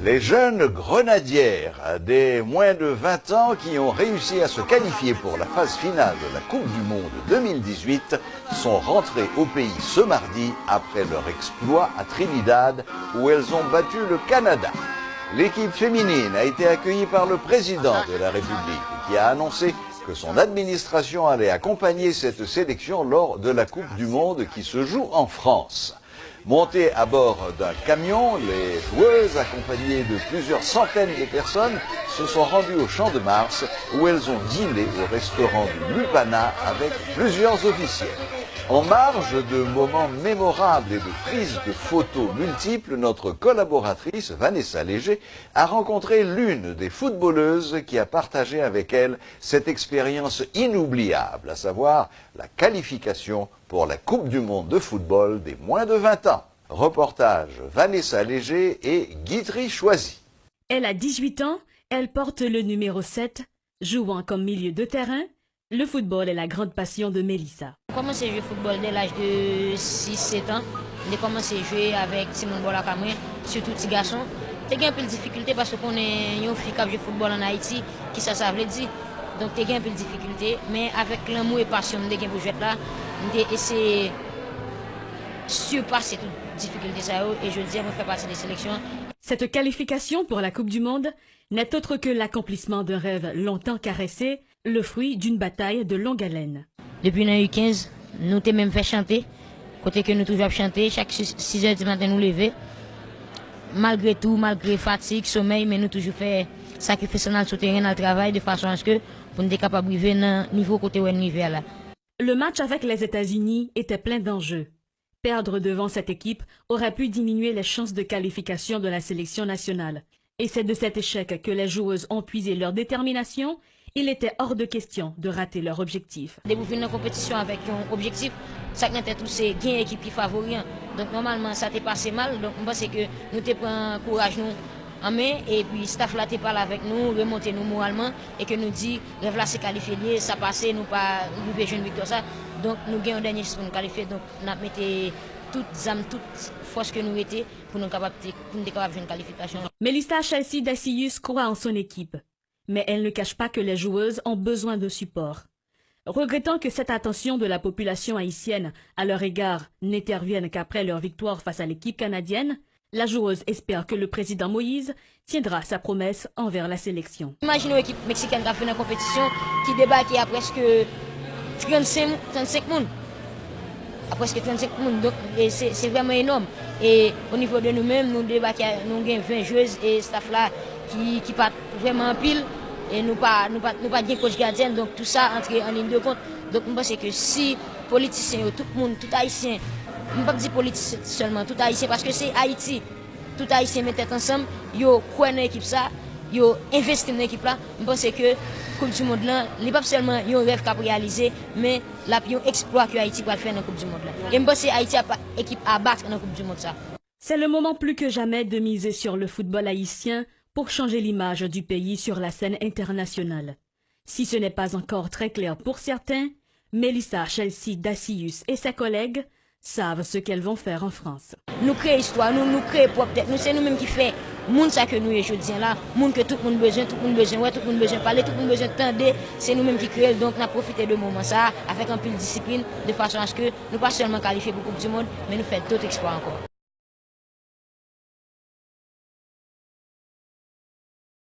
Les jeunes grenadières des moins de 20 ans qui ont réussi à se qualifier pour la phase finale de la Coupe du Monde 2018 sont rentrées au pays ce mardi après leur exploit à Trinidad où elles ont battu le Canada. L'équipe féminine a été accueillie par le président de la République qui a annoncé que son administration allait accompagner cette sélection lors de la Coupe du Monde qui se joue en France. Montées à bord d'un camion, les joueuses, accompagnées de plusieurs centaines de personnes, se sont rendues au Champ de Mars où elles ont dîné au restaurant du Lupana avec plusieurs officiels. En marge de moments mémorables et de prises de photos multiples, notre collaboratrice Vanessa Léger a rencontré l'une des footballeuses qui a partagé avec elle cette expérience inoubliable, à savoir la qualification pour la Coupe du Monde de football des moins de 20 ans. Reportage Vanessa Léger et Guitry Choisy. Elle a 18 ans, elle porte le numéro 7, jouant comme milieu de terrain. Le football est la grande passion de Mélissa. J'ai commencé à jouer au football dès l'âge de 6-7 ans. J'ai commencé à jouer avec Simon Bolakamwe, surtout petit garçon. J'ai un peu de difficulté parce qu'on est une fille qui joue au football en Haïti, qui ça veut dire. Donc j'ai un peu de difficulté, mais avec l'amour et passion que j'ai pour jouer là, j'ai essayé de surpasser toutes les difficultés et je dis, je fais partie des sélections. Cette qualification pour la Coupe du Monde n'est autre que l'accomplissement d'un rêve longtemps caressé, le fruit d'une bataille de longue haleine. Depuis l'an U15, nous t'ai même fait chanter, côté que nous toujours chanter, chaque 6 heures du matin nous lever. Malgré tout, malgré fatigue, sommeil, mais nous toujours fait sacrifice sur le terrain, dans le travail, de façon à ce que pour nous être capable de vivre dans le niveau côté où nous vivons là. Le match avec les États-Unis était plein d'enjeux. Perdre devant cette équipe aurait pu diminuer les chances de qualification de la sélection nationale. Et c'est de cet échec que les joueuses ont puisé leur détermination. Il était hors de question de rater leur objectif. Dès que vous venez en compétition avec un objectif, ça qui tout c'est gain équipe qui favorise. Donc normalement ça t'est passé mal. Donc je pense que nous te prenons courage nous en main et puis staff là te parle avec nous, remonter nous moralement et que nous dit rêve là c'est qualifié, ça passé nous pas nous besoin de victoire ça. Donc nous gagnons dernier pour nous qualifier. Donc nous mettons toutes âmes, toute force que nous étions pour nous capables de une qualification. Mélissa Chelsea Dacius croit en son équipe. Mais elle ne cache pas que les joueuses ont besoin de support. Regrettant que cette attention de la population haïtienne à leur égard n'intervienne qu'après leur victoire face à l'équipe canadienne, la joueuse espère que le président Moïse tiendra sa promesse envers la sélection. Imaginez une équipe mexicaine qui a fait une compétition qui débarque à presque 35 personnes. À presque 35 personnes, donc c'est vraiment énorme. Et au niveau de nous-mêmes, nous débarquons, nous avons 20 joueuses et staff là qui part vraiment en pile et nous pas bien coach gardien, donc tout ça entre en ligne de compte. Donc je pense que si politiciens, tout le monde, tout haïtien, je ne peux pas dire politicien seulement, tout haïtien parce que c'est Haïti, tout haïtien met tête ensemble, yo croit dans l'équipe ça, yo investi dans l'équipe là, je pense que Coupe du Monde là, n'est pas seulement un rêve qu'a réalisé, mais la un exploit que Haïti va faire dans la Coupe du Monde là. Et je pense que Haïti a pas équipe à battre dans la Coupe du Monde ça. C'est le moment plus que jamais de miser sur le football haïtien pour changer l'image du pays sur la scène internationale. Si ce n'est pas encore très clair pour certains, Mélissa Chelsea Dacius et ses collègues savent ce qu'elles vont faire en France. Nous créons histoire, nous créons propre tête, c'est nous-mêmes qui faisons monde ça que nous aujourd'hui là, monde que tout le monde besoin, tout le monde besoin, ouais, tout le monde besoin parler, tout le monde besoin tendre, c'est nous-mêmes qui créons, donc nous avons profité de moment ça avec un peu de discipline de façon à ce que nous pas seulement qualifier pour la Coupe du Monde, mais nous faisons d'autres exploits encore.